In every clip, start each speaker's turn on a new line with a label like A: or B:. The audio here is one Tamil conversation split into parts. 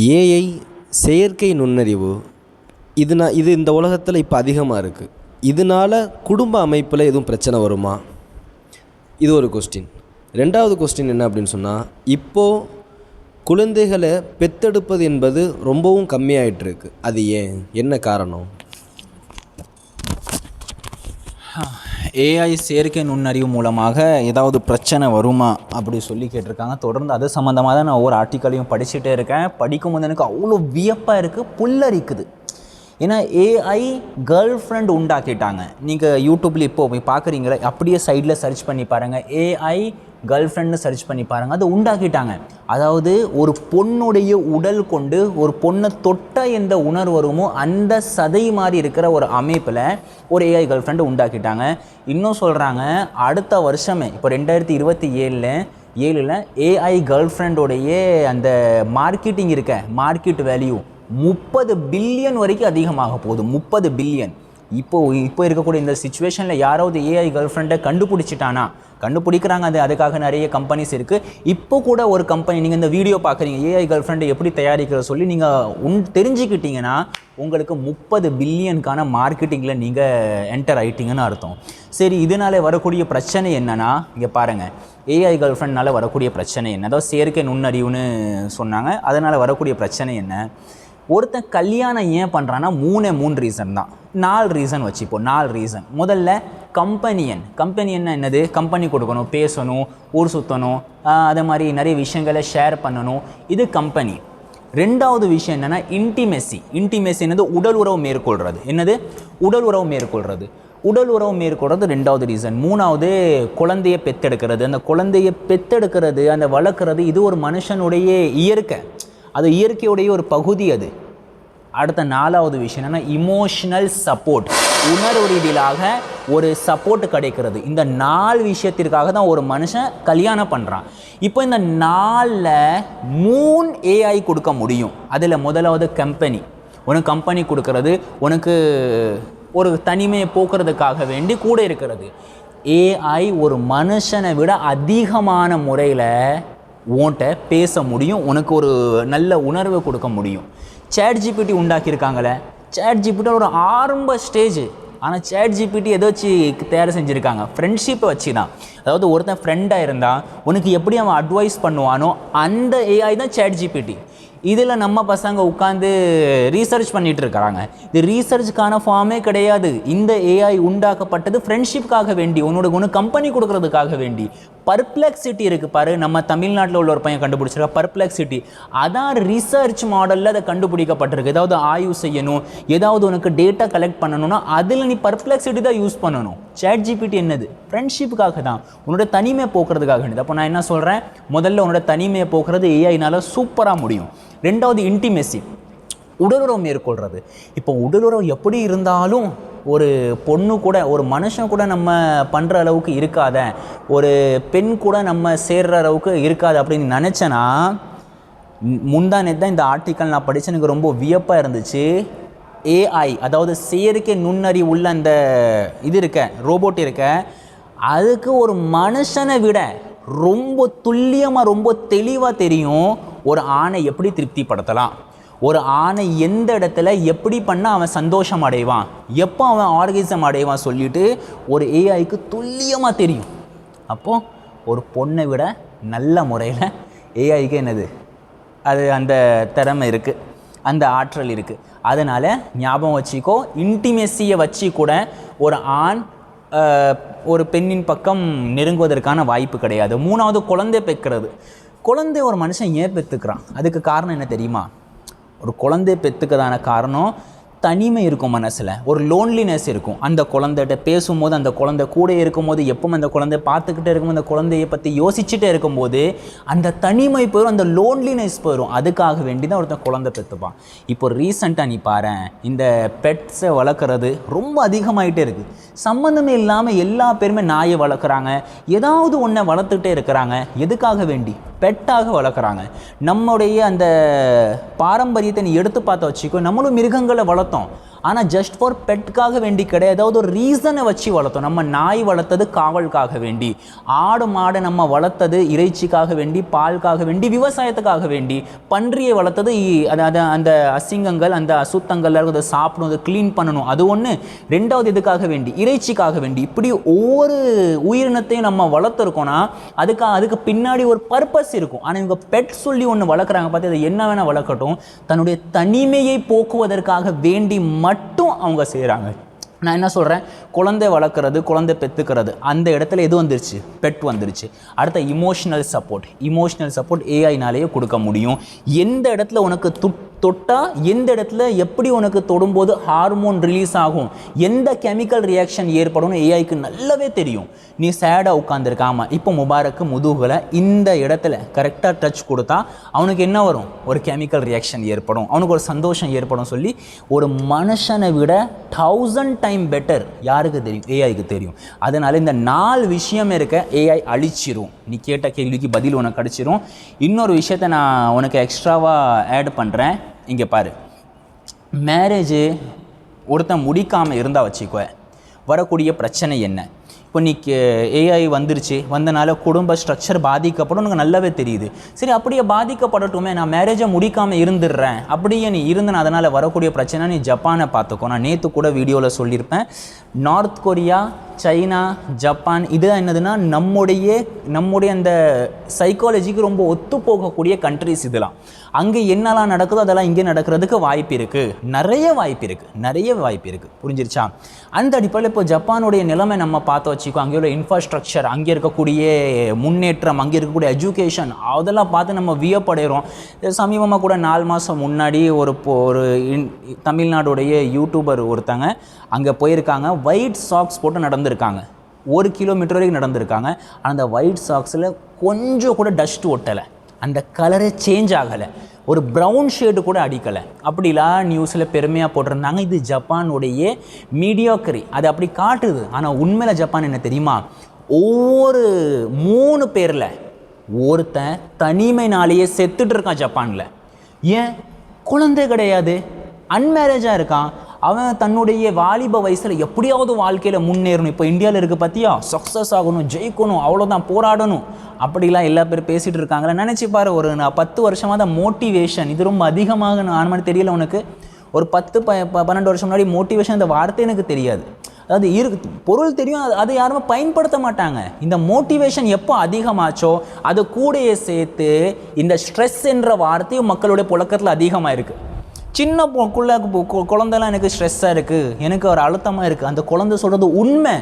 A: ஏஐ செயற்கை நுண்ணறிவு இது இந்த உலகத்தில் இப்போ அதிகமாக இருக்குது. இதனால் குடும்ப அமைப்பில் எதுவும் பிரச்சனை வருமா? இது ஒரு கொஸ்டின். ரெண்டாவது கொஸ்டின் என்ன அப்படின்னு சொன்னால், இப்போது குழந்தைகளை பெத்தெடுப்பது என்பது ரொம்பவும் கம்மியாயிட்டிருக்கு. அது ஏன், என்ன காரணம்?
B: ஏஐ செயற்கை நுண்ணறிவு மூலமாக ஏதாவது பிரச்சனை வருமா அப்படி சொல்லி கேட்டிருக்காங்க. தொடர்ந்து அது சம்மந்தமாக தான் நான் ஒவ்வொரு ஆர்டிக்கலையும் படிச்சுட்டே இருக்கேன். படிக்கும்போது எனக்கு அவ்வளோ வியப்பாக இருக்குது, புல்லரிக்குது. ஏன்னா ஏஐ கேர்ள் ஃப்ரெண்ட் உண்டாக்கிட்டாங்க. நீங்கள் யூடியூப்பில் இப்போ போய் பார்க்குறீங்களே, அப்படியே சைடில் சர்ச் பண்ணி பாருங்கள், ஏஐ கேர்ள் ஃப்ரெண்ட்னு சர்ச் பண்ணி பாருங்கள், அதை உண்டாக்கிட்டாங்க. அதாவது ஒரு பொண்ணுடைய உடல் கொண்டு ஒரு பொண்ணை தொட்ட எந்த உணர்வு வருமோ அந்த சதை மாதிரி இருக்கிற ஒரு அமைப்பில் ஒரு ஏஐ கேர்ள் ஃப்ரெண்டு உண்டாக்கிட்டாங்க. இன்னும் சொல்கிறாங்க, அடுத்த வருஷமே இப்போ 2027 ஏஐ கேர்ள் ஃப்ரெண்டோடைய அந்த மார்க்கெட்டிங் இருக்க மார்க்கெட் வேல்யூ 30 பில்லியன் வரைக்கும் அதிகமாக போகுது. 30 பில்லியன். இப்போ இருக்கக்கூடிய இந்த சிச்சுவேஷனில் யாராவது ஏஐ கேர்ள் ஃப்ரெண்டை கண்டுபிடிச்சிட்டானா, கண்டுபிடிக்கிறாங்க. அதுக்காக நிறைய கம்பெனிஸ் இருக்குது. இப்போ கூட ஒரு கம்பெனி, நீங்கள் இந்த வீடியோ பார்க்குறீங்க, ஏஐ கேர்ள் ஃப்ரெண்டை எப்படி தயாரிக்கிற சொல்லி நீங்கள் தெரிஞ்சுக்கிட்டீங்கன்னா உங்களுக்கு 30 பில்லியனுக்கான மார்க்கெட்டிங்கில் நீங்கள் என்டர் ஆகிட்டீங்கன்னு அர்த்தம். சரி, இதனால் வரக்கூடிய பிரச்சனை என்னென்னா, இங்கே பாருங்கள், ஏஐ கேர்ள் ஃப்ரெண்ட்னால் வரக்கூடிய பிரச்சனை என்ன? அதாவது செயற்கை நுண்ணறிவுன்னு சொன்னாங்க. அதனால் வரக்கூடிய பிரச்சனை என்ன? ஒருத்தன் கல்யாணம் ஏன் பண்ணுறான்னா 3 ரீசன் தான். 4 ரீசன் வச்சுப்போம். 4 ரீசன். முதல்ல கம்பெனி என்னது? கம்பெனி கொடுக்கணும், பேசணும், ஊர் சுற்றணும், அதே மாதிரி நிறைய விஷயங்களை ஷேர் பண்ணணும். இது கம்பெனி. ரெண்டாவது விஷயம் என்னென்னா இன்டிமெசி என்னது? உடல் உறவு மேற்கொள்கிறது. என்னது? உடல் உறவு மேற்கொள்கிறது ரெண்டாவது ரீசன். மூணாவது குழந்தையை பெத்தெடுக்கிறது. அந்த குழந்தையை பெத்தெடுக்கிறது, அந்த வளர்க்குறது, இது ஒரு மனுஷனுடைய இயற்கை. அது இயற்கையுடைய ஒரு பகுதி. அது அடுத்த 4வது விஷயம் என்னென்னா இமோஷனல் சப்போர்ட், உணர்வு ரீதியிலாக ஒரு சப்போர்ட் கிடைக்கிறது. இந்த 4 விஷயத்திற்காக தான் ஒரு மனுஷன் கல்யாணம் பண்ணுறான். இப்போ இந்த 4ல் 3 ஏஐ கொடுக்க முடியும். அதில் முதலாவது உனக்கு கம்பெனி கொடுக்கறது, உனக்கு ஒரு தனிமையை போக்குறதுக்காக வேண்டி கூட இருக்கிறது. ஏஐ ஒரு மனுஷனை விட அதிகமான முறையில் உன்கிட்ட பேச முடியும், உனக்கு ஒரு நல்ல உணர்வை கொடுக்க முடியும். ChatGPT உண்டாக்கியிருக்காங்களே, ChatGPT ஒரு ஆரம்ப ஸ்டேஜ். ஆனால் ChatGPT எதை வச்சு தயார் செஞ்சுருக்காங்க? ஃப்ரெண்ட்ஷிப்பை வச்சு தான். அதாவது ஒருத்தன் ஃப்ரெண்டாக இருந்தால் உனக்கு எப்படி அவன் அட்வைஸ் பண்ணுவானோ அந்த ஏஐ தான் ChatGPT. இதில் நம்ம பசங்க உட்காந்து ரீசர்ச் பண்ணிகிட்டு இருக்கிறாங்க. இது ரீசர்ச்சுக்கான ஃபார்மே கிடையாது. இந்த ஏஐ உண்டாக்கப்பட்டது ஃப்ரெண்ட்ஷிப்காக வேண்டி, உனக்கு கம்பெனி கொடுக்கறதுக்காக வேண்டி. பர்ப்ளெக்சிட்டி இருக்குது பாரு, நம்ம தமிழ்நாட்டில் உள்ள ஒரு பையன் கண்டுபிடிச்சிருக்க பர்ப்ளெக்சிட்டி. அதான் ரிசர்ச் மாடலில் அதை கண்டுபிடிக்கப்பட்டிருக்கு. ஏதாவது ஆய்வு செய்யணும், ஏதாவது உனக்கு டேட்டா கலெக்ட் பண்ணணும்னா அதில் நீ பர்ப்ளெக்சிட்டி தான் யூஸ் பண்ணணும். ChatGPT என்னது? ஃப்ரெண்ட்ஷிப்புக்காக தான், உன்னோட தனிமையை போக்குறதுக்காக வேண்டியது. அப்போ நான் என்ன சொல்கிறேன், முதல்ல உன்னோட தனிமையை போக்குறது ஏஐனால சூப்பராக முடியும். ரெண்டாவது இன்டிமெசி, உடலுறவு மேற்கொள்கிறது. இப்போ உடலுறவு எப்படி இருந்தாலும் ஒரு பொண்ணு கூட, ஒரு மனுஷன் கூட நம்ம பண்ணுற அளவுக்கு இருக்காத, ஒரு பெண் கூட நம்ம சேர்கிற அளவுக்கு இருக்காது அப்படின்னு நினச்சேன்னா, முந்தானே தான் இந்த ஆர்டிக்கல் நான் படித்து எனக்கு ரொம்ப வியப்பாக இருந்துச்சு. ஏஐ, அதாவது செயற்கை நுண்ணறிவு உள்ள அந்த இது இருக்க, ரோபோட் இருக்க, அதுக்கு ஒரு மனுஷனை விட ரொம்ப துல்லியமாக, ரொம்ப தெளிவாக தெரியும் ஒரு ஆணை எப்படி திருப்திப்படுத்தலாம், ஒரு ஆணை எந்த இடத்துல எப்படி பண்ணால் அவன் சந்தோஷம் அடைவான், எப்போ அவன் ஆர்கனிசம் அடைவான் சொல்லிட்டு ஒரு ஏஐக்கு துல்லியமாக தெரியும். அப்போது ஒரு பொண்ணை விட நல்ல முறையில் ஏஐக்கு என்னது, அது அந்த திறமை இருக்குது, அந்த ஆற்றல் இருக்குது. அதனால் ஞாபகம் வச்சுக்கோ, இன்டிமெசியை வச்சு கூட ஒரு ஆண் ஒரு பெண்ணின் பக்கம் நெருங்குவதற்கான வாய்ப்பு கிடையாது. மூணாவது குழந்தை பெக்கிறது. குழந்தை ஒரு மனுஷன் ஏன் பெற்றுக்கிறான்? அதுக்கு காரணம் என்ன தெரியுமா? ஒரு குழந்தை பெற்றுக்கிறதான காரணம் தனிமை இருக்கும், மனசில் ஒரு லோன்லினஸ் இருக்கும். அந்த குழந்தைகிட்ட பேசும்போது, அந்த குழந்தை கூட இருக்கும்போது, எப்பவும் அந்த குழந்தை பார்த்துக்கிட்டே இருக்கும்போது, அந்த குழந்தையை பற்றி யோசிச்சுட்டே இருக்கும்போது அந்த தனிமை போயிடும், அந்த லோன்லினஸ் போயிடும். அதுக்காக வேண்டி தான் ஒருத்தன் குழந்தை பெற்றுப்பான். இப்போ ரீசெண்டாக நீ பாரு, இந்த பெட்ஸை வளர்க்குறது ரொம்ப அதிகமாகிட்டே இருக்குது. சம்மந்தமே இல்லாமல் எல்லா பேருமே நாயை வளர்க்குறாங்க, ஏதாவது ஒன்றை வளர்த்துக்கிட்டே இருக்கிறாங்க. எதுக்காக வேண்டி? பெட்டாக வளர்க்குறாங்க. நம்முடைய அந்த பாரம்பரியத்தை நீ எடுத்து பார்த்து வச்சுக்கோ, நம்மளும் மிருகங்களை வளர்த்தோம். ஆனால் ஜஸ்ட் ஃபார் பெட்காக வேண்டி கிடையாது, ஏதாவது ஒரு ரீசனை வச்சு வளர்த்தோம். நம்ம நாய் வளர்த்தது காவலுக்காக வேண்டி, ஆடு மாடை நம்ம வளர்த்தது இறைச்சிக்காக வேண்டி, பாலுக்காக வேண்டி, விவசாயத்துக்காக வேண்டி, பன்றியை வளர்த்தது அந்த அசிங்கங்கள் அந்த அசுத்தங்கள் அதை சாப்பிடணும், அதை க்ளீன் பண்ணணும், அது ஒன்று. ரெண்டாவது இதுக்காக வேண்டி, இறைச்சிக்காக வேண்டி. இப்படி ஒவ்வொரு உயிரினத்தையும் நம்ம வளர்த்துருக்கோம்னா அதுக்கு பின்னாடி ஒரு பர்பஸ் இருக்கும். ஆனால் இவங்க பெட் சொல்லி ஒன்று வளர்க்குறாங்க, பார்த்து அதை என்ன வேணால் வளர்க்கட்டும், தன்னுடைய தனிமையை போக்குவதற்காக வேண்டி மட்டும் அவங்க செய்கிறாங்க. நான் என்ன சொல்கிறேன், குழந்தை வளர்க்குறது, குழந்தை பெற்றுக்கிறது, அந்த இடத்துல எது வந்துருச்சு, பெட் வந்துருச்சு. அடுத்த இமோஷனல் சப்போர்ட் ஏஐனாலேயே கொடுக்க முடியும். எந்த இடத்துல உனக்கு தொட்டால், எந்த இடத்துல எப்படி உனக்கு தொடும்போது ஹார்மோன் ரிலீஸ் ஆகும், எந்த கெமிக்கல் ரியாக்ஷன் ஏற்படும்னு ஏஐக்கு நல்லாவே தெரியும். நீ சேடாக உட்காந்துருக்காம, இப்போ முபாரக்கு முதுகில் இந்த இடத்துல கரெக்டாக டச் கொடுத்தா அவனுக்கு என்ன வரும், ஒரு கெமிக்கல் ரியாக்ஷன் ஏற்படும், அவனுக்கு ஒரு சந்தோஷம் ஏற்படும் சொல்லி ஒரு மனுஷனை விட 1000 டைம் பெட்டர் யாருக்கு தெரியும், ஏஐக்கு தெரியும். அதனால் இந்த 4 விஷயம் இருக்க ஏஐ அழிச்சிரும். நீ கேட்ட கேள்விக்கு பதில் உனக்கு கிடச்சிரும். இன்னொரு விஷயத்தை நான் உனக்கு எக்ஸ்ட்ராவாக ஆட் பண்ணுறேன். இங்கே பாரு, மேரேஜு ஒருத்தன் முடிக்காமல் இருந்தால் வச்சுக்கோ, வரக்கூடிய பிரச்சனை என்ன. இப்போ நீ ஏஐ வந்துருச்சு, வந்தனால குடும்ப ஸ்ட்ரக்சர் பாதிக்கப்படும், உனக்கு நல்லாவே தெரியுது. சரி, அப்படியே பாதிக்கப்படட்டுமே, நான் மேரேஜை முடிக்காமல் இருந்துடுறேன், அப்படியே நீ இருந்தன அதனால் வரக்கூடிய பிரச்சனை. நீ ஜப்பானை பார்த்துக்கோ. நான் நேற்று கூட வீடியோவில் சொல்லியிருப்பேன், நார்த் கொரியா, சைனா, ஜப்பான், இது என்னதுன்னா நம்முடைய அந்த சைக்காலஜிக்கு ரொம்ப ஒத்து போகக்கூடிய கண்ட்ரிஸ். இதெல்லாம் அங்கே என்னெல்லாம் நடக்குதோ அதெல்லாம் இங்கே நடக்கிறதுக்கு வாய்ப்பு இருக்குது, நிறைய வாய்ப்பு இருக்குது. புரிஞ்சிருச்சா? அந்த அடிப்படையில் இப்போ ஜப்பானுடைய நிலைமை நம்ம பார்த்து வச்சுக்கோ. அங்கே உள்ள இன்ஃப்ராஸ்ட்ரக்சர், அங்கே இருக்கக்கூடிய முன்னேற்றம், அங்கே இருக்கக்கூடிய எஜுகேஷன், அதெல்லாம் பார்த்து நம்ம வியப்படைகிறோம். சமீபமாக கூட 4 மாதம் முன்னாடி ஒரு தமிழ்நாடுடைய யூடியூபர் ஒருத்தங்க அங்கே போயிருக்காங்க, ஒயிட் சாக்ஸ் போட்டு நடந்திருக்காங்க, 1 கிலோமீட்டர் வரைக்கும் நடந்திருக்காங்க. அந்த ஒயிட் சாக்ஸில் கொஞ்சம் கூட டஸ்ட் ஒட்டலை, அந்த கலரே சேஞ்ச் ஆகலை, ஒரு ப்ரௌன் ஷேடு கூட அடிக்கலை. அப்படிலாம் நியூஸில் பெருமையாக போட்டிருந்தாங்க. இது ஜப்பானுடைய மீடியாக்கரி, அது அப்படி காட்டுது. ஆனால் உண்மையில் ஜப்பான் என்ன தெரியுமா, ஒவ்வொரு 3 பேரில் ஒருத்தன் தனிமைனாலேயே செத்துட்டு இருக்கான் ஜப்பானில். ஏன்? குழந்தை கிடையாது, அன்மேரேஜாக இருக்கான். அவன் தன்னுடைய வாலிப வயசில் எப்படியாவது வாழ்க்கையில் முன்னேறணும். இப்போ இந்தியாவில் இருக்க பார்த்தியா, சக்ஸஸ் ஆகணும், ஜெயிக்கணும், அவ்வளோதான், போராடணும், அப்படிலாம் எல்லா பேரும் பேசிகிட்டு இருக்காங்களே. நினச்சி பாரு, ஒரு 10 வருஷமாக தான் மோட்டிவேஷன் இது ரொம்ப அதிகமாக. நான் தெரியல உனக்கு, ஒரு 10-12 வருஷம் முன்னாடி மோட்டிவேஷன் இந்த வார்த்தை எனக்கு தெரியாது. அதாவது பொருள் தெரியும், அது யாருமே பயன்படுத்த மாட்டாங்க. இந்த மோட்டிவேஷன் எப்போ அதிகமாச்சோ அது கூடையே சேர்த்து இந்த ஸ்ட்ரெஸ் என்ற வார்த்தையும் மக்களுடைய புழக்கத்தில் அதிகமாக இருக்குது. சின்ன குழந்தைலாம் எனக்கு ஸ்ட்ரெஸ்ஸாக இருக்குது, எனக்கு ஒரு அழுத்தமாக இருக்குது, அந்த குழந்தை சொல்கிறது உண்மை.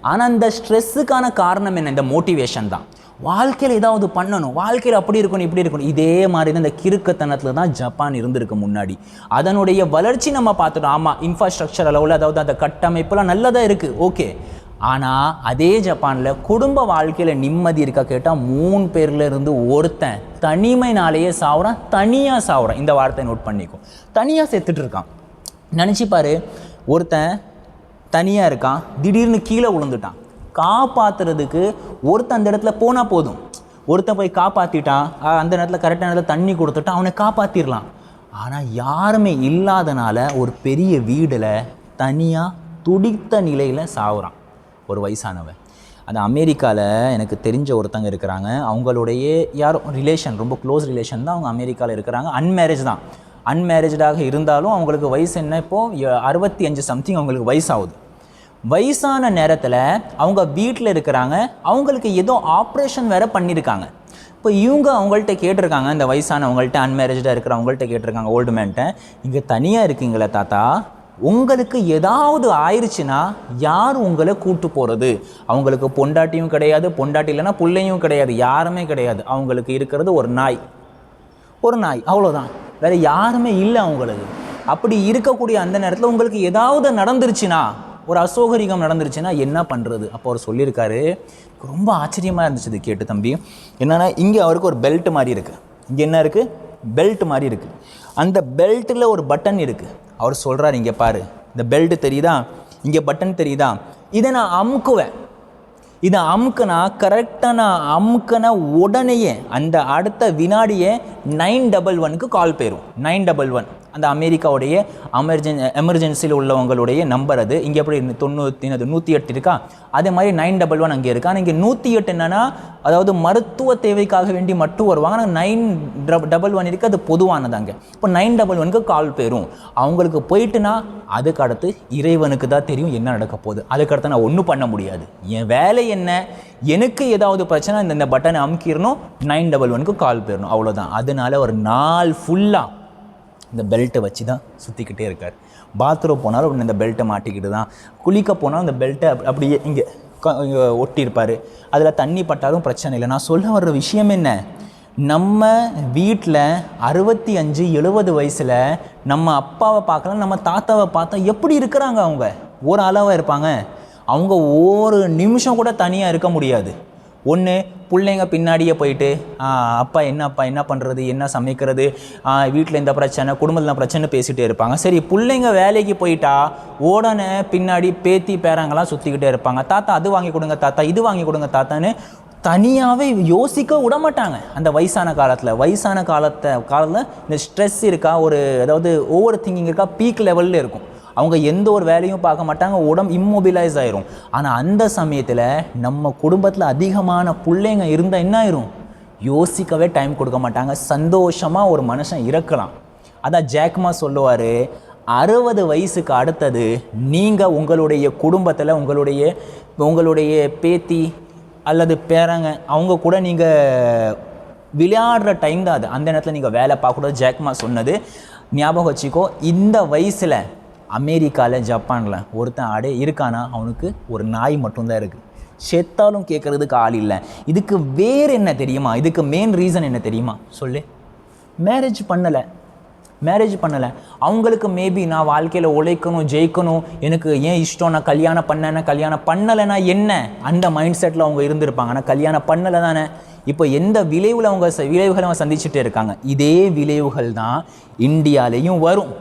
B: ஆனால் அந்த ஸ்ட்ரெஸ்ஸுக்கான காரணம் என்ன? இந்த மோட்டிவேஷன் தான். வாழ்க்கையில் ஏதாவது பண்ணணும், வாழ்க்கையில் அப்படி இருக்கணும், இப்படி இருக்கணும். இதே மாதிரி தான் இந்த கிறுக்கத்தனத்தில் தான் ஜப்பான் இருந்திருக்கு முன்னாடி. அதனுடைய வளர்ச்சி நம்ம பார்த்துட்டோம். ஆமாம், இன்ஃப்ராஸ்ட்ரக்சர் அளவில், அதாவது அந்த கட்டமைப்பெல்லாம் நல்லதாக இருக்குது, ஓகே. ஆனால் அதே ஜப்பானில் குடும்ப வாழ்க்கையில் நிம்மதி இருக்கா கேட்டால் 3 பேரில் இருந்து ஒருத்தன் தனிமைனாலேயே சாவுறான், தனியாக சாவுறான். இந்த வார்த்தையை நோட் பண்ணிக்கும், தனியாக செத்துட்டு இருக்கான். நினச்சிப்பாரு, ஒருத்தன் தனியாக இருக்கான், திடீர்னு கீழே விழுந்துட்டான், காப்பாற்றுறதுக்கு ஒருத்தன் அந்த இடத்துல போனால் போதும். ஒருத்தன் போய் காப்பாற்றிட்டான், அந்த நேரத்தில் கரெக்டான நேரத்தில் தண்ணி கொடுத்துட்டான், அவனை காப்பாற்றிடலாம். ஆனால் யாருமே இல்லாதனால ஒரு பெரிய வீடில் தனியாக துடித்த நிலையில் சாவுறான் ஒரு வயசானவன். அது அமெரிக்காவில் எனக்கு தெரிஞ்ச ஒருத்தங்க இருக்கிறாங்க, அவங்களுடைய யாரும் ரிலேஷன், ரொம்ப க்ளோஸ் ரிலேஷன் தான், அவங்க அமெரிக்காவில் இருக்கிறாங்க, அன்மேரேஜ் தான். அன்மேரேஜாக இருந்தாலும் அவங்களுக்கு வயசு என்ன, இப்போது 65 சம்திங் அவங்களுக்கு வயசாகுது. வயசான நேரத்தில் அவங்க வீட்டில் இருக்கிறாங்க, அவங்களுக்கு ஏதோ ஆப்ரேஷன் வேறு பண்ணியிருக்காங்க. இப்போ இவங்க அவங்கள்ட்ட கேட்டிருக்காங்க, இந்த வயசானவங்கள்ட்ட, அன்மேரேஜாக இருக்கிறவங்கள்ட்ட கேட்டிருக்காங்க, ஓல்டு மேன்ட்ட, இங்கே தனியாக இருக்கீங்களே தாத்தா, உங்களுக்கு ஏதாவது ஆயிடுச்சுன்னா யார் உங்களை கூட்டு போகிறது? அவங்களுக்கு பொண்டாட்டியும் கிடையாது, பொண்டாட்டி இல்லைன்னா பிள்ளையும் கிடையாது, யாருமே கிடையாது. அவங்களுக்கு இருக்கிறது ஒரு நாய், அவ்வளோதான், வேறு யாருமே இல்லை அவங்களுக்கு. அப்படி இருக்கக்கூடிய அந்த நேரத்தில் உங்களுக்கு ஏதாவது நடந்துருச்சுன்னா, ஒரு அசௌகரியம் நடந்துருச்சுன்னா என்ன பண்ணுறது? அப்போ அவர் சொல்லியிருக்காரு, ரொம்ப ஆச்சரியமாக இருந்துச்சு இது கேட்டு தம்பி. என்னென்னா, இங்கே அவருக்கு ஒரு பெல்ட் மாதிரி இருக்குது, இங்கே என்ன இருக்குது, பெல்ட் மாதிரி இருக்குது, அந்த பெல்ட்டில் ஒரு பட்டன் இருக்குது. அவர் சொல்கிறார், இங்கே பாரு, இந்த பெல்ட் தெரியுதா, இங்கே பட்டன் தெரியுதா, இதை நான் அமுக்குவேன், இதை அமுக்குனா கரெக்டாக நான் அமுக்குன உடனேயே அந்த அடுத்த வினாடியே 911க்கு கால் போயிடும். 911 அந்த அமெரிக்காவுடைய எமர்ஜென்சியில் உள்ளவங்களுடைய நம்பர் அது. இங்கே எப்படி 108 இருக்கா, அதே மாதிரி 911 அங்கே இருக்குது. ஆனால் இங்கே 108 என்னென்னா அதாவது மருத்துவ தேவைக்காக வேண்டி மட்டும் வருவாங்க. ஆனால் 911 இருக்குது, அது பொதுவானது அங்கே. இப்போ 911க்கு கால் போயிடும். அவங்களுக்கு போயிட்டுனா அதுக்கு அடுத்து இறைவனுக்கு தான் தெரியும் என்ன நடக்க போகுது. அதுக்கடுத்து நான் ஒன்றும் பண்ண முடியாது. என் வேலை என்ன, எனக்கு ஏதாவது பிரச்சனை இந்த பட்டனை அமுக்கிடணும், 911க்கு கால் போயிடணும், அவ்வளோதான். அதனால ஒரு நாள் ஃபுல்லாக இந்த பெல்ட்டை வச்சு தான் சுற்றிக்கிட்டே இருக்கார். பாத்ரூம் போனாலும் இந்த பெல்ட்டை மாட்டிக்கிட்டு தான், குளிக்க போனாலும் அந்த பெல்ட்டை அப்படியே இங்கே ஒட்டியிருப்பார். அதில் தண்ணி பட்டாலும் பிரச்சனை இல்லை. நான் சொல்ல வர்ற விஷயம் என்ன, நம்ம வீட்டில் 65-70 வயசில் நம்ம அப்பாவை பார்க்கலாம், நம்ம தாத்தாவை பார்த்தா எப்படி இருக்கிறாங்க. அவங்க ஒரு அளவாக இருப்பாங்க. அவங்க ஒரு நிமிஷம் கூட தனியாக இருக்க முடியாது. ஒன்று பிள்ளைங்க பின்னாடியே போயிட்டு அப்பா என்ன பண்ணுறது, என்ன சமைக்கிறது, வீட்டில் இந்த பிரச்சனை, குடும்பத்தில் பிரச்சனை பேசிகிட்டே இருப்பாங்க. சரி, பிள்ளைங்க வேலைக்கு போயிட்டா உடனே பின்னாடி பேத்தி பேரங்கெல்லாம் சுற்றிக்கிட்டே இருப்பாங்க. தாத்தா அது வாங்கி கொடுங்க, தாத்தா இது வாங்கி கொடுங்க தாத்தான்னு தனியாகவே யோசிக்க விட மாட்டாங்க. அந்த வயசான காலத்தில் இந்த ஸ்ட்ரெஸ் இருக்கா, ஒரு அதாவது ஓவர் திங்கிங் இருக்கா, பீக் லெவலில் இருக்கும். அவங்க எந்த ஒரு வேலையும் பார்க்க மாட்டாங்க, உடம்பு இம்மொபிலைஸ் ஆயிரும். ஆனால் அந்த சமயத்தில் நம்ம குடும்பத்தில் அதிகமான பிள்ளைங்க இருந்தால் என்ன ஆயிரும், யோசிக்கவே டைம் கொடுக்க மாட்டாங்க. சந்தோஷமாக ஒரு மனுஷன் இருக்கலாம். அதான் ஜாக்மா சொல்லுவார், 60 வயசுக்கு அடுத்தது நீங்கள் உங்களுடைய குடும்பத்தில் உங்களுடைய பேத்தி அல்லது பேரங்க அவங்க கூட நீங்கள் விளையாடுற டைம் தான் அது. அந்த நேரத்தில் நீங்கள் வேலை பார்க்கக்கூடாது. ஜாக்மா சொன்னது ஞாபகம் வச்சுக்கோ. இந்த வயசில் அமெரிக்காவில் ஜப்பானில் ஒருத்தன் இருக்கானா, அவனுக்கு ஒரு நாய் மட்டும்தான் இருக்குது. செத்தாலும் கேட்குறதுக்கு ஆள் இல்லை. இதுக்கு வேறு என்ன தெரியுமா, இதுக்கு மெயின் ரீசன் என்ன தெரியுமா சொல்லு. மேரேஜ் பண்ணலை. அவங்களுக்கு மேபி நான் வாழ்க்கையில் உழைக்கணும், ஜெயிக்கணும், எனக்கு ஏன் இஷ்டம், நான் கல்யாணம் பண்ணலைன்னா என்ன, அந்த மைண்ட் செட்டில் அவங்க இருந்திருப்பாங்க. ஆனால் கல்யாணம் பண்ணலை தானே. இப்போ எந்த விளைவுகளை அவங்க சந்திச்சுட்டே இருக்காங்க. இதே விளைவுகள் தான் இந்தியாலேயும் வரும்.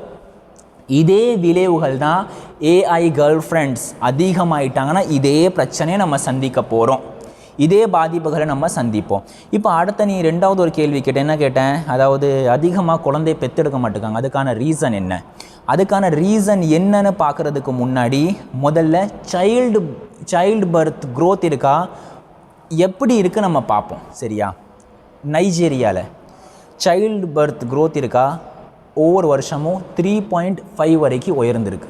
B: இதே விளைவுகள் தான் ஏஐ கேர்ள் ஃப்ரெண்ட்ஸ் அதிகமாயிட்டாங்கன்னா இதே பிரச்சனையை நம்ம சந்திக்க போகிறோம். இதே பாதிப்புகளை நம்ம சந்திப்போம். இப்போ அடுத்த நீ ரெண்டாவது ஒரு கேள்வி என்ன கேட்டேன், அதாவது அதிகமாக குழந்தைய பெற்றெடுக்க மாட்டேங்காங்க, அதுக்கான ரீசன் என்ன? அதுக்கான ரீசன் என்னன்னு பார்க்குறதுக்கு முன்னாடி முதல்ல சைல்டு பர்த் க்ரோத் இருக்கா, எப்படி இருக்குது நம்ம பார்ப்போம். சரியா, நைஜீரியாவில் சைல்டு பர்த் க்ரோத் இருக்கா, ஒவ்வொரு வருஷமும் 3.5 வரைக்கும் உயர்ந்திருக்கு.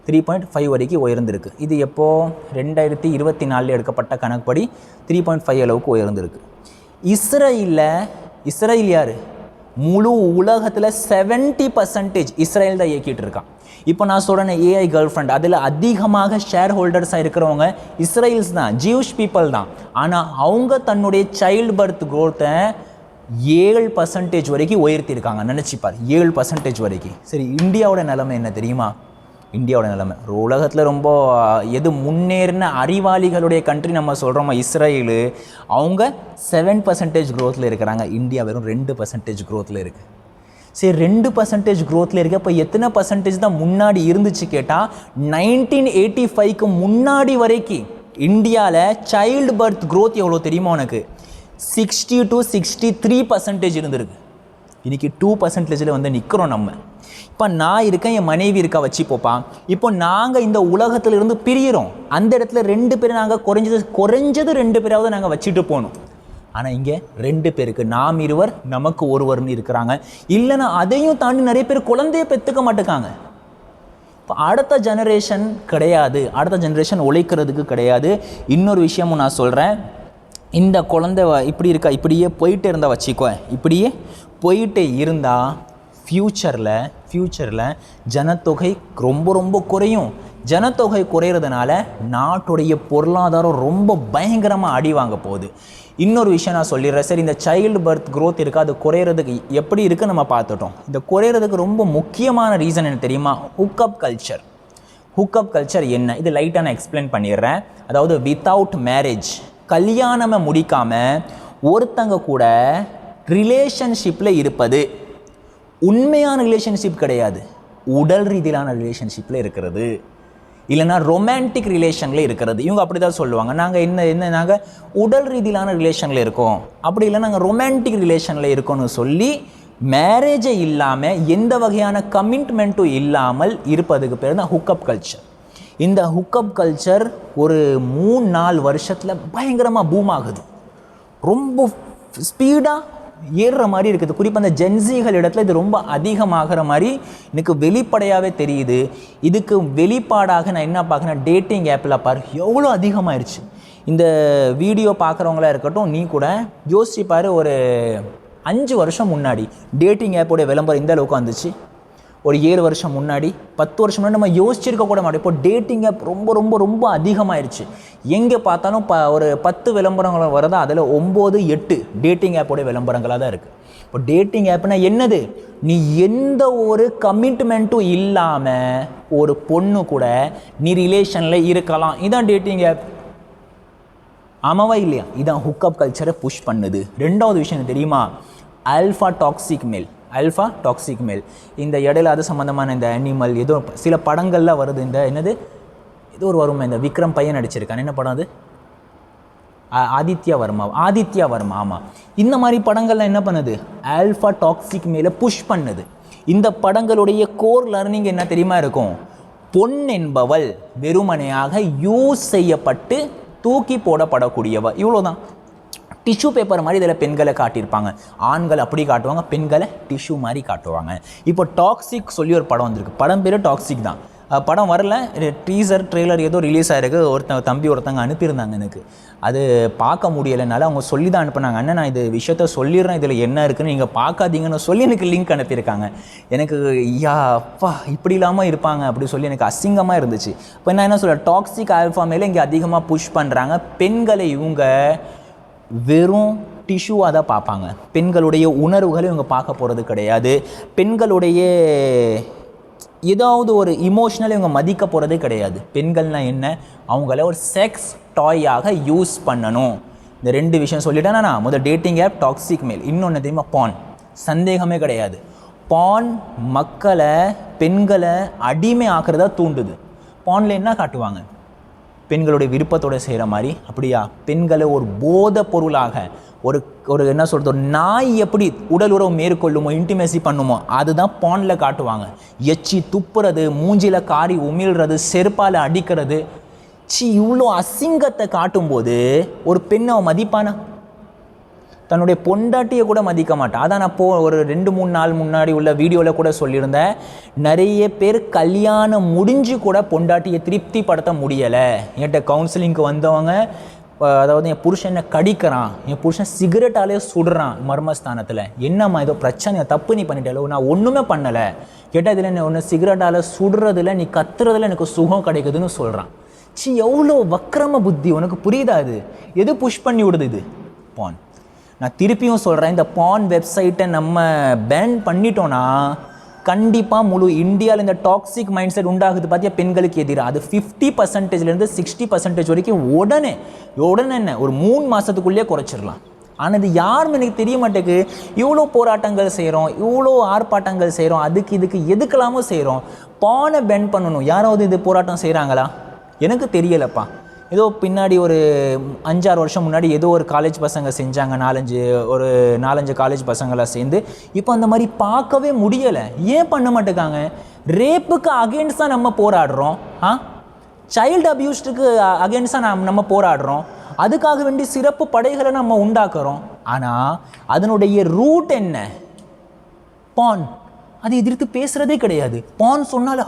B: 3.5 வரைக்கும் உயர்ந்திருக்கு. இது எப்போது 2024 எடுக்கப்பட்ட கணக்குப்படி 3.5 அளவுக்கு உயர்ந்திருக்கு. இஸ்ரேல் யார், முழு உலகத்தில் 70% இஸ்ரேல் தான் இயக்கிட்டு இருக்கான். இப்போ நான் சொல்கிறேன் ஏஐ கேர்ள் ஃப்ரெண்ட், அதில் அதிகமாக ஷேர் ஹோல்டர்ஸாக இருக்கிறவங்க இஸ்ரேல்ஸ் தான், ஜூஸ் பீப்புள் தான். ஆனால் அவங்க தன்னுடைய சைல்டு பர்த் க்ரோத்தை 7% வரைக்கும் உயர்த்தியிருக்காங்க. நினச்சிப்பார், 7% வரைக்கும். சரி, இந்தியாவோட நிலைமை என்ன தெரியுமா? இந்தியாவோட நிலைமை உலகத்தில் ரொம்ப எது முன்னேறின அறிவாளிகளுடைய கண்ட்ரி நம்ம சொல்கிறோமா இஸ்ரேலு, அவங்க 7% க்ரோத்தில் இருக்கிறாங்க. இந்தியா வெறும் 2% க்ரோத்தில் இருக்குது. சரி, 2% க்ரோத்தில் இருக்குது. அப்போ எத்தனை பர்சன்டேஜ் தான் முன்னாடி இருந்துச்சு கேட்டால் 1985க்கு முன்னாடி வரைக்கும் இந்தியாவில் சைல்டு பர்த் க்ரோத் எவ்வளோ தெரியுமா உனக்கு? 60 to 63% இருந்திருக்கு. இன்றைக்கி 2%ல் வந்து நிற்கிறோம் நம்ம. இப்போ நான் இருக்கேன், என் மனைவி இருக்கா வச்சுப்போப்பா. இப்போ நாங்கள் இந்த உலகத்திலிருந்து பிரிகிறோம். அந்த இடத்துல 2 பேர் நாங்கள் குறைஞ்சது 2 பேராவது நாங்கள் வச்சுட்டு போகணும். ஆனால் இங்கே 2 பேருக்கு, நாம் இருவர் நமக்கு ஒருவர்னு இருக்கிறாங்க. இல்லைன்னா அதையும் தாண்டி நிறைய பேர் குழந்தைய பெற்றுக்க மாட்டேக்காங்க. இப்போ அடுத்த ஜெனரேஷன் கிடையாது, அடுத்த ஜெனரேஷன் உழைக்கிறதுக்கு கிடையாது. இன்னொரு விஷயமும் நான் சொல்கிறேன், இந்த குழந்தை இப்படியே போயிட்டே இருந்தால் வச்சுக்கோ, இப்படியே போயிட்டே இருந்தால் ஃப்யூச்சரில் ஜனத்தொகை ரொம்ப குறையும். ஜனத்தொகை குறையிறதுனால நாட்டுடைய பொருளாதாரம் ரொம்ப பயங்கரமாக அடி வாங்க போகுது. இன்னொரு விஷயம் நான் சொல்லிடுறேன். சரி, இந்த சைல்டு பர்த் க்ரோத் இருக்குது, அது குறையிறதுக்கு எப்படி இருக்குன்னு நம்ம பார்த்துட்டோம். இந்த குறையிறதுக்கு ரொம்ப முக்கியமான ரீசன் என்ன தெரியுமா? ஹுக்கப் கல்ச்சர் என்ன? இது லைட்டாக நான் எக்ஸ்பிளைன் பண்ணிடுறேன். அதாவது வித்தவுட் மேரேஜ், கல்யாணமை முடிக்காமல் ஒருத்தங்க கூட ரிலேஷன்ஷிப்பில் இருப்பது உண்மையான ரிலேஷன்ஷிப் கிடையாது, உடல் ரீதியிலான ரிலேஷன்ஷிப்பில் இருக்கிறது, இல்லைனா ரொமான்டிக் ரிலேஷனில் இருக்கிறது. இவங்க அப்படி தான் சொல்லுவாங்க, நாங்கள் நாங்கள் உடல் ரீதியிலான ரிலேஷனில் இருக்கோம், அப்படி இல்லை நாங்கள் ரொமான்டிக் ரிலேஷனில் இருக்கோம்னு சொல்லி மேரேஜே இல்லாமல் எந்த வகையான கமிட்மெண்ட்டும் இல்லாமல் இருப்பதுக்கு பேர் தான் ஹுக்கப் கல்ச்சர். இந்த ஹுக்கப் கல்ச்சர் ஒரு 3-4 வருஷத்தில் பயங்கரமாக பூம் ஆகுது. ரொம்ப ஸ்பீடாக ஏறுற மாதிரி இருக்குது. குறிப்பாக அந்த ஜென்சிகள் இடத்துல இது ரொம்ப அதிகமாகிற மாதிரி எனக்கு வெளிப்படையாகவே தெரியுது. இதுக்கு வெளிப்பாடாக நான் என்ன பார்க்குறேன், டேட்டிங் ஆப்பில் பாரு எவ்வளோ அதிகமாகிடுச்சு. இந்த வீடியோ பார்க்குறவங்களா இருக்கட்டும், நீ கூட யோசிச்சு பாரு, ஒரு 5 வருஷம் முன்னாடி டேட்டிங் ஆப்போடைய விளம்பரம் இந்த அளவுக்கு வந்துச்சு. ஒரு 7 வருஷம் முன்னாடி, 10 வருஷம் முன்னாடி நம்ம யோசிச்சிருக்க கூட மாட்டோம். இப்போ டேட்டிங் ஆப் ரொம்ப ரொம்ப ரொம்ப அதிகமாகிடுச்சு. எங்கே பார்த்தாலும் ஒரு 10 விளம்பரங்கள் வரதா, அதில் 9-8 டேட்டிங் ஆப்போடைய விளம்பரங்களாக தான் இருக்குது. இப்போ டேட்டிங் ஆப்னா என்னது, நீ எந்த ஒரு கமிட்மெண்ட்டும் இல்லாமல் ஒரு பொண்ணு கூட நீ ரிலேஷனில் இருக்கலாம். இதான் டேட்டிங் ஆப். ஆமாவா இல்லையா? இதான் ஹுக்கப் கல்ச்சரை புஷ் பண்ணுது. 2வது விஷயம் தெரியுமா, ஆல்ஃபா டாக்ஸிக் மேல். ஆல்ஃபா டாக்ஸிக் மேல். இந்த இடையில அது சம்மந்தமான இந்த அனிமல் ஏதோ சில படங்கள்லாம் வருது. இந்த என்னது ஏதோ ஒரு வருமா, இந்த விக்ரம் பையன் நடிச்சிருக்கான், என்ன படம் அது, ஆதித்யா வர்மா. ஆமாம், இந்த மாதிரி படங்கள்லாம் என்ன பண்ணுது, ஆல்ஃபா டாக்ஸிக் மேலே புஷ் பண்ணுது. இந்த படங்களுடைய கோர் லர்னிங் என்ன தெரியுமா இருக்கும், பொன் என்பவள் வெறுமனையாக யூஸ் செய்யப்பட்டு தூக்கி போடப்படக்கூடியவ, இவ்வளோதான். டிஷ்யூ பேப்பர் மாதிரி இதில் பெண்களை காட்டியிருப்பாங்க. ஆண்கள் அப்படி காட்டுவாங்க, பெண்களை டிஷ்யூ மாதிரி காட்டுவாங்க. இப்போ டாக்ஸிக் சொல்லி ஒரு படம் வந்திருக்கு. படம் பேர் டாக்ஸிக் தான். படம் வரல, டீசர் ட்ரெய்லர் ஏதோ ரிலீஸ் ஆகிருக்கு. ஒருத்தங்க அனுப்பியிருந்தாங்க எனக்கு. அது பார்க்க முடியலைனால அவங்க சொல்லி தான் அனுப்புனாங்க. அண்ணன் நான் இது விஷயத்த சொல்லிடுறேன், இதில் என்ன இருக்குன்னு நீங்கள் பார்க்காதீங்கன்னு சொல்லி எனக்கு லிங்க் அனுப்பியிருக்காங்க. எனக்கு அப்பா இப்படி இல்லாமல் இருப்பாங்க அப்படி சொல்லி எனக்கு அசிங்கமாக இருந்துச்சு. இப்போ நான் என்ன சொல்கிறேன், டாக்ஸிக் ஆல்ஃபா மேலே இங்கே அதிகமாக புஷ் பண்ணுறாங்க. பெண்களை இவங்க வெறும் டிஷ்யூவாக தான் பார்ப்பாங்க. பெண்களுடைய உணர்வுகளை இவங்க பார்க்க போகிறது கிடையாது. பெண்களுடைய ஏதாவது ஒரு இமோஷனல் இவங்க மதிக்க போகிறதே கிடையாது. பெண்கள்னால் என்ன, அவங்கள ஒரு செக்ஸ் டாயாக யூஸ் பண்ணணும். இந்த 2 விஷயம் சொல்லிட்டேன்னா, நான் முதல் டேட்டிங் ஆப், டாக்ஸிக் மேல். இன்னொன்று தெரியுமா, பான். சந்தேகமே கிடையாது, பான் மக்களை பெண்களை அடிமை ஆக்கிறதா தூண்டுது. பானில் என்ன காட்டுவாங்க, பெண்களுடைய விருப்பத்தோடு செய்கிற மாதிரி. அப்படியா, பெண்களை ஒரு போதை பொருளாக, ஒரு என்ன சொல்கிறது, ஒரு நாய் எப்படி உடல் உறவு மேற்கொள்ளுமோ, இன்டிமேசி பண்ணுமோ, அதுதான் பானில் காட்டுவாங்க. எச்சி துப்புறது, மூஞ்சியில் காரி உமிழ்றது, செருப்பால் அடிக்கிறது. இவ்வளோ அசிங்கத்தை காட்டும்போது ஒரு பெண்ணை மதிப்பானா? தன்னுடைய பொண்டாட்டியை கூட மதிக்க மாட்டான். அதான் நான் ஒரு 2-3 நாள் முன்னாடி உள்ள வீடியோவில் கூட சொல்லியிருந்தேன். நிறைய பேர் கல்யாணம் முடிஞ்சு கூட பொண்டாட்டியை திருப்திப்படுத்த முடியலை. என்கிட்ட கவுன்சிலிங்க்கு வந்தவங்க, அதாவது என் புருஷன் என்ன கடிக்கிறான், என் புருஷன் சிகரெட்டாலே சுடுறான் மர்மஸ்தானத்தில், என்னம்மா ஏதோ பிரச்சனை, தப்பு நீ பண்ணிட்டே, நான் ஒன்றுமே பண்ணலை. கேட்டால் இதில் என்ன ஒன்று, சிகரெட்டால் சுடுறதில் நீ கத்துறதுல எனக்கு சுகம் கிடைக்குதுன்னு சொல்கிறான். எவ்வளோ வக்கிரம புத்தி, உனக்கு புரியுதா? எது புஷ் பண்ணி விடுது? இது பான். நான் திருப்பியும் சொல்கிறேன், இந்த பான் வெப்சைட்டை நம்ம பேன் பண்ணிட்டோன்னா கண்டிப்பாக முழு இந்தியாவில் இந்த டாக்ஸிக் மைண்ட் செட் உண்டாகுது. பார்த்தியா, பெண்களுக்கு எதிராக. அது 50%லேருந்து 60% வரைக்கும் உடனே என்ன ஒரு 3 மாதத்துக்குள்ளேயே குறைச்சிடலாம். ஆனால் இது யாருன்னு எனக்கு தெரிய மாட்டேங்குது. இவ்வளோ போராட்டங்கள் செய்கிறோம், இவ்வளோ ஆர்ப்பாட்டங்கள் செய்கிறோம், இதுக்கு எதுக்கெல்லாமோ செய்கிறோம். பானை பேன் பண்ணணும், யாராவது இது போராட்டம் செய்கிறாங்களா? எனக்கு தெரியலப்பா. ஏதோ பின்னாடி ஒரு 5-6 வருஷம் முன்னாடி ஏதோ ஒரு காலேஜ் பசங்க செஞ்சாங்க, 4-5 காலேஜ் பசங்களாக சேர்ந்து. இப்போ அந்த மாதிரி பார்க்கவே முடியலை. ஏன் பண்ண மாட்டேங்காங்க? ரேப்புக்கு அகெயின்ஸ்டாக நம்ம போராடுறோம், சைல்டு அப்யூஸ்டுக்கு அகெயின்ஸ்டாக நம்ம போராடுறோம், அதுக்காக வேண்டி சிறப்பு படைகளை நம்ம உண்டாக்குறோம். ஆனால் அதனுடைய ரூட் என்ன? பான். அதை எதிர்த்து பேசுகிறதே கிடையாது. பான் சொன்னால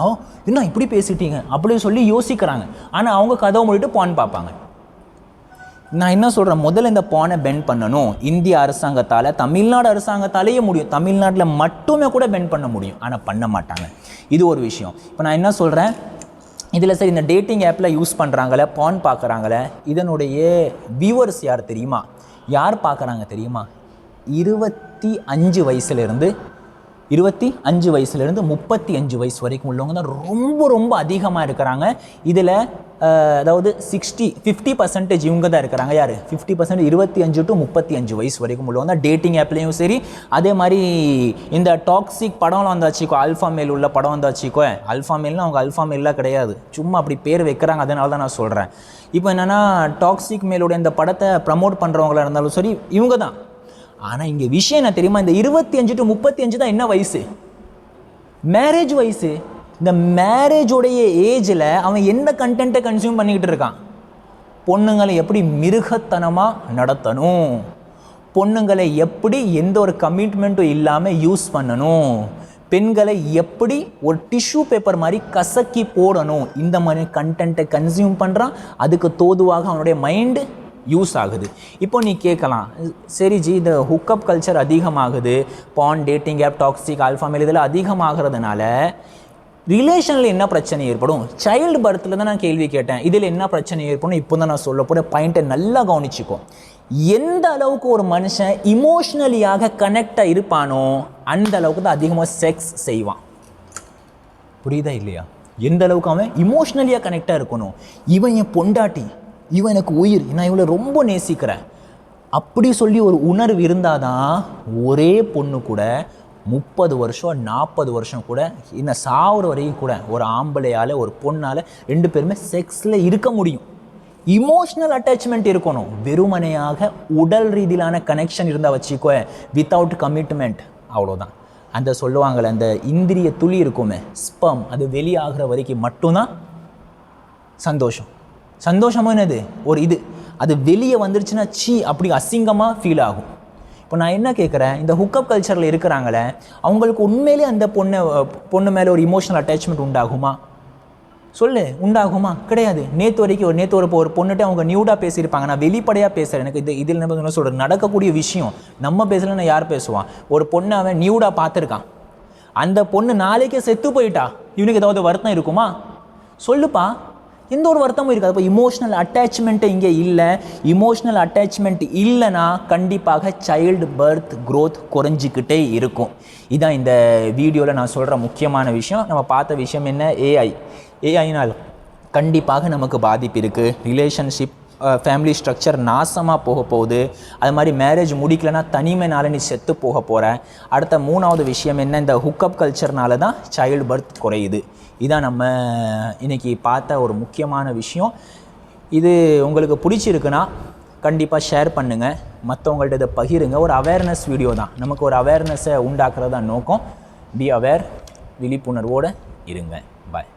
B: என்ன இப்படி பேசிட்டீங்க அப்படின்னு சொல்லி யோசிக்கிறாங்க. ஆனால் அவங்க கதவை மூடிட்டு பான் பார்ப்பாங்க. நான் என்ன சொல்கிறேன், முதல்ல இந்த பானை பென் பண்ணணும். இந்திய அரசாங்கத்தால், தமிழ்நாடு அரசாங்கத்தாலேயே முடியும். தமிழ்நாட்டில் மட்டுமே கூட பென் பண்ண முடியும், ஆனால் பண்ண மாட்டாங்க. இது ஒரு விஷயம். இப்போ நான் என்ன சொல்கிறேன், இதில் சரி இந்த டேட்டிங் ஆப்பில் யூஸ் பண்ணுறாங்களே, பான் பார்க்குறாங்களே, இதனுடைய வியூவர்ஸ் யார் தெரியுமா? யார் பார்க்குறாங்க தெரியுமா? 25 வயசுலேருந்து 35 வயசு வரைக்கும் உள்ளவங்க தான் ரொம்ப ரொம்ப அதிகமாக இருக்கிறாங்க. இதில் அதாவது 50% இவங்க தான் இருக்கிறாங்க. யார்? 50% 25 to 35 வயசு வரைக்கும் உள்ளவங்க தான் டேட்டிங் ஆப்லேயும் சரி. அதே மாதிரி இந்த டாக்ஸிக் படம்லாம் வந்தாச்சுக்கோ, அல்ஃபா மேல் உள்ள படம் வந்தாச்சுக்கோ. அல்ஃபா மேல்னால் அவங்க அல்ஃபா மேல்லாம் கிடையாது, சும்மா அப்படி பேர் வைக்கிறாங்க, அதனால தான் நான் சொல்கிறேன். இப்போ என்னென்னா, டாக்ஸிக் மேலோட இந்த படத்தை ப்ரமோட் பண்ணுறவங்களா இருந்தாலும் சரி, இவங்க தான். ஆனால் இங்கே விஷயம் என்ன தெரியுமா, இந்த 25 to 35 தான் என்ன வயசு, மேரேஜ் வயசு. இந்த மேரேஜோடைய ஏஜில் அவன் எந்த கண்டென்ட்டை கன்சியூம் பண்ணிக்கிட்டு இருக்கான், பொண்ணுங்களை எப்படி மிருகத்தனமாக நடத்தணும், பொண்ணுங்களை எப்படி எந்த ஒரு கமிட்மெண்ட்டும் இல்லாமல் யூஸ் பண்ணணும், பெண்களை எப்படி ஒரு டிஷ்யூ பேப்பர் மாதிரி கசக்கி போடணும், இந்த மாதிரி கண்டென்ட்டை கன்சியூம் பண்ணுறான். அதுக்கு தோதுவாக அவனுடைய மைண்டு யூஸ் ஆகுது. இப்போ நீ கேட்கலாம், சரி ஜி இந்த ஹுக்கப் கல்ச்சர் அதிகமாகுது, பான், டேட்டிங் ஆப், டாக்ஸிக், ஆல்ஃபா மேல் இதெல்லாம் அதிகமாகிறதுனால ரிலேஷனில் என்ன பிரச்சனை ஏற்படும், சைல்டு பர்த்தில் தான் நான் கேள்வி கேட்டேன், இதில் என்ன பிரச்சனை ஏற்படும் இப்போ தான் நான் சொல்ல போகிற பாயிண்ட்டை நல்லா கவனிச்சுக்கோ. எந்த அளவுக்கு ஒரு மனுஷன் இமோஷ்னலியாக கனெக்டாக இருப்பானோ அந்த அளவுக்கு தான் அதிகமாக செக்ஸ் செய்வான். புரியுதா இல்லையா? எந்த அளவுக்கு அவன் இமோஷ்னலியாக கனெக்டாக இருக்கணும், இவன் என் பொண்டாட்டி, இவன் எனக்கு உயிர், நான் இவளை ரொம்ப நேசிக்கிறேன் அப்படி சொல்லி ஒரு உணர்வு இருந்தால் தான் ஒரே பொண்ணு கூட 30 வருஷம் 40 வருஷம் கூட இன்னும் சாவுற வரைக்கும் கூட ஒரு ஆம்பளையால் ஒரு பொண்ணால் 2 பேருமே செக்ஸில் இருக்க முடியும். இமோஷ்னல் அட்டாச்மெண்ட் இருக்கணும். வெறுமனையாக உடல் ரீதியிலான கனெக்ஷன் இருந்தால் வச்சுக்கோ, வித்தவுட் கமிட்மெண்ட், அவ்வளோதான். அந்த சொல்லுவாங்கள்ல அந்த இந்திரிய துளி இருக்குமே ஸ்பம், அது வெளியாகிற வரைக்கும் மட்டும்தான் சந்தோஷம். சந்தோஷமாக என்னது ஒரு இது, அது வெளியே வந்துருச்சுன்னா சீ அப்படி அசிங்கமாக ஃபீல் ஆகும். இப்போ நான் என்ன கேட்குறேன், இந்த ஹுக்கப் கல்ச்சரில் இருக்கிறாங்களே அவங்களுக்கு உண்மையிலே அந்த பொண்ணு மேலே ஒரு இமோஷனல் அட்டாச்மெண்ட் உண்டாகுமா? சொல்லு, உண்டாகுமா? கிடையாது. நேற்று ஒரு பொண்ணுகிட்ட அவங்க நியூடாக பேசியிருப்பாங்க, நான் வெளிப்படையாக பேசுகிறேன், எனக்கு இதில் என்ன சொல்கிறேன், நடக்கக்கூடிய விஷயம் நம்ம பேசலன்னா யார் பேசுவான்? ஒரு பொண்ணை அவன் நியூடாக பார்த்துருக்கான், அந்த பொண்ணு நாளைக்கே செத்து போயிட்டா, இவனுக்கு ஏதாவது வருத்தம் இருக்குமா? சொல்லுப்பா, எந்த ஒரு வருத்தமும் இருக்காது. அப்போ இமோஷ்னல் அட்டாச்மெண்ட்டு இங்கே இல்லை. இமோஷ்னல் அட்டாச்மெண்ட் இல்லைன்னா கண்டிப்பாக சைல்டு பர்த் க்ரோத் குறைஞ்சிக்கிட்டே இருக்கும். இதான் இந்த வீடியோவில் நான் சொல்கிற முக்கியமான விஷயம். நம்ம பார்த்த விஷயம் என்ன, ஏஐனால் கண்டிப்பாக நமக்கு பாதிப்பு இருக்குது. ரிலேஷன்ஷிப், ஃபேமிலி ஸ்ட்ரக்சர் நாசமாக போக போகுது. அது மாதிரி மேரேஜ் முடிக்கலைன்னா தனிமைனால நீ செத்து போக போகிற. அடுத்த 3வது விஷயம் என்ன, இந்த ஹுக்கப் கல்ச்சர்னால தான் சைல்டு பர்த் குறையுது. இதான் நம்ம இன்றைக்கி பார்த்த ஒரு முக்கியமான விஷயம். இது உங்களுக்கு பிடிச்சிருக்குன்னா கண்டிப்பாக ஷேர் பண்ணுங்கள், மற்றவங்கள்ட்ட இதை பகிருங்க. ஒரு அவேர்னஸ் வீடியோ தான், நமக்கு ஒரு அவேர்னஸை உண்டாக்குறது தான் நோக்கம். பி அவேர், விழிப்புணர்வோடு இருங்க. பாய்.